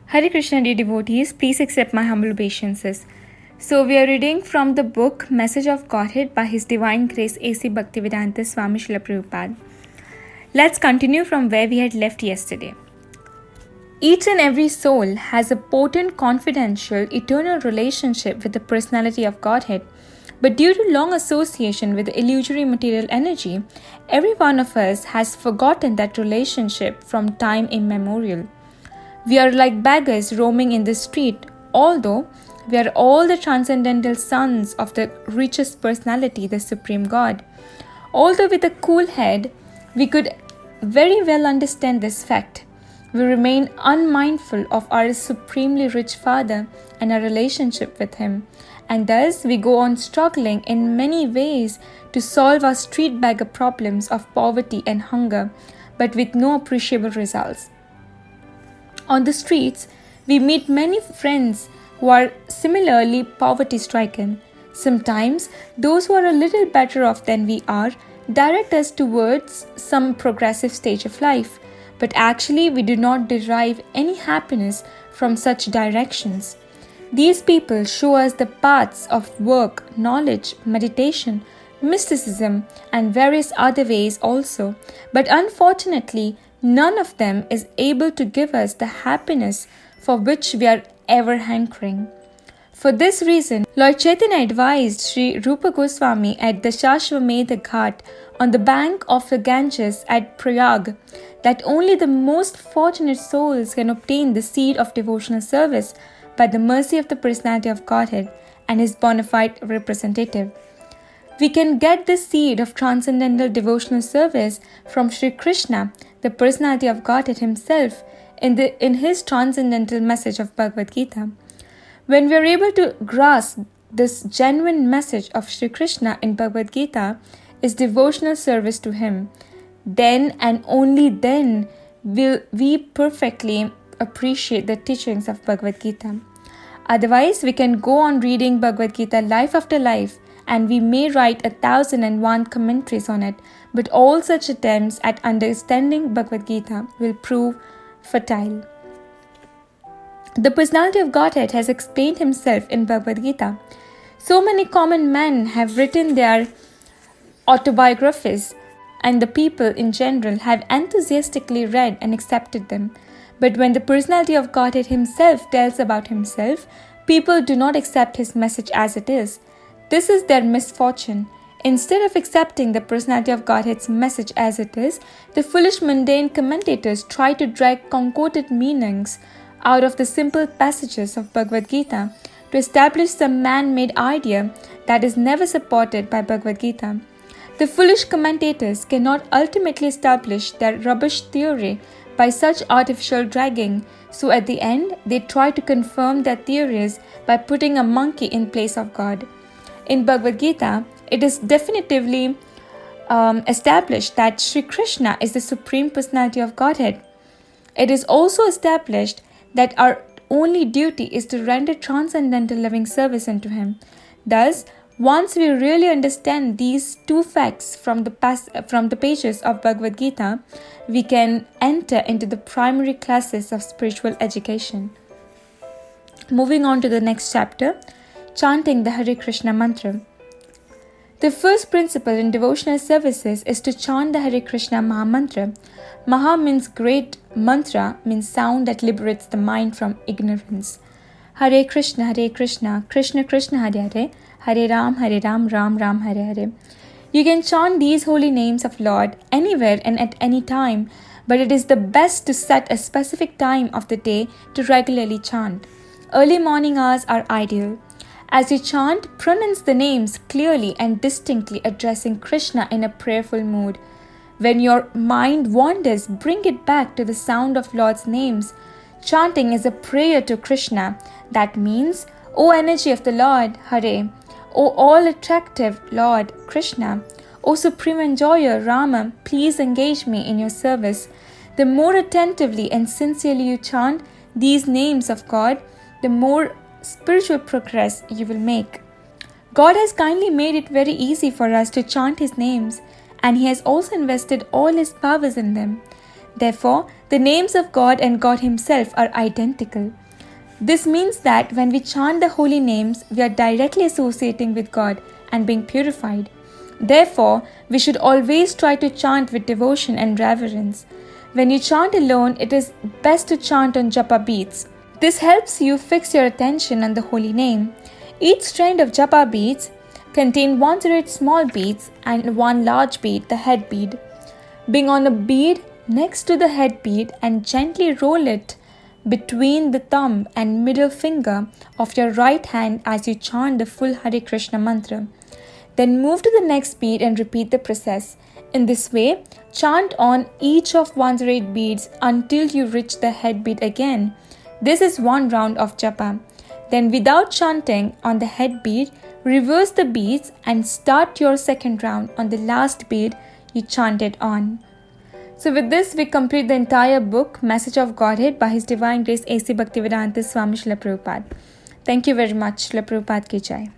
Hare Krishna, dear devotees, please accept my humble obeisances. So, we are reading from the book Message of Godhead by His Divine Grace A.C. Bhaktivedanta Swami Śrila Prabhupāda. Let's continue from where we had left yesterday. Each and every soul has a potent, confidential, eternal relationship with the personality of Godhead. But due to long association with the illusory material energy, every one of us has forgotten that relationship from time immemorial. We are like beggars roaming in the street, although we are all the transcendental sons of the richest personality, the Supreme God. Although with a cool head, we could very well understand this fact. We remain unmindful of our supremely rich Father and our relationship with Him, and thus we go on struggling in many ways to solve our street beggar problems of poverty and hunger, but with no appreciable results. On the streets, we meet many friends who are similarly poverty-stricken. Sometimes, those who are a little better off than we are direct us towards some progressive stage of life, but actually we do not derive any happiness from such directions. These people show us the paths of work, knowledge, meditation, mysticism, and various other ways also, but unfortunately, none of them is able to give us the happiness for which we are ever hankering. For this reason, Lord Chaitanya advised Sri Rupa Goswami at the Shashvamedha Ghat on the bank of the Ganges at Prayag that only the most fortunate souls can obtain the seed of devotional service by the mercy of the personality of Godhead and His bona fide representative. We can get the seed of transcendental devotional service from Sri Krishna, the personality of Godhead Himself, in His transcendental message of Bhagavad Gita. When we are able to grasp this genuine message of Sri Krishna in Bhagavad Gita is devotional service to Him, then and only then will we perfectly appreciate the teachings of Bhagavad Gita. Otherwise, we can go on reading Bhagavad Gita life after life, and we may write 1,001 commentaries on it, but all such attempts at understanding Bhagavad Gita will prove futile. The personality of Godhead has explained Himself in Bhagavad Gita. So many common men have written their autobiographies, and the people in general have enthusiastically read and accepted them. But when the personality of Godhead Himself tells about Himself, people do not accept His message as it is. This is their misfortune. Instead of accepting the personality of Godhead's message as it is, the foolish mundane commentators try to drag concocted meanings out of the simple passages of Bhagavad Gita to establish some man-made idea that is never supported by Bhagavad Gita. The foolish commentators cannot ultimately establish their rubbish theory by such artificial dragging, so at the end they try to confirm their theories by putting a monkey in place of God. In Bhagavad Gita, it is definitively established that Sri Krishna is the Supreme Personality of Godhead. It is also established that our only duty is to render transcendental loving service unto Him. Thus, once we really understand these two facts from the pages of Bhagavad Gita, we can enter into the primary classes of spiritual education. Moving on to the next chapter, chanting the Hare Krishna mantra. The first principle in devotional services is to chant the Hare Krishna Maha Mantra. Maha means great, mantra means sound that liberates the mind from ignorance. Hare Krishna, Krishna Krishna Hare Hare, Hare Ram, Ram Ram Hare Hare. You can chant these holy names of Lord anywhere and at any time, but it is the best to set a specific time of the day to regularly chant. Early morning hours are ideal. As you chant, pronounce the names clearly and distinctly, addressing Krishna in a prayerful mood. When your mind wanders, bring it back to the sound of Lord's names. Chanting is a prayer to Krishna. That means, O energy of the Lord, Hare. O all-attractive Lord, Krishna. O supreme enjoyer, Rama, please engage me in your service. The more attentively and sincerely you chant these names of God, the more spiritual progress you will make. God has kindly made it very easy for us to chant His names, and He has also invested all His powers in them. Therefore, the names of God and God Himself are identical. This means that when we chant the holy names, we are directly associating with God and being purified. Therefore, we should always try to chant with devotion and reverence. When you chant alone, it is best to chant on japa beads. This helps you fix your attention on the holy name. Each strand of japa beads contain 108 small beads and one large bead, the head bead. Being on a bead next to the head bead and gently roll it between the thumb and middle finger of your right hand as you chant the full Hare Krishna mantra. Then move to the next bead and repeat the process. In this way, chant on each of 108 beads until you reach the head bead again. This is one round of japa. Then without chanting on the head bead, reverse the beads and start your second round on the last bead you chanted on. So with this, we complete the entire book, Message of Godhead by His Divine Grace A.C. Bhaktivedanta Swami Śrila Prabhupāda. Thank you very much. Śrila Prabhupāda ki jai.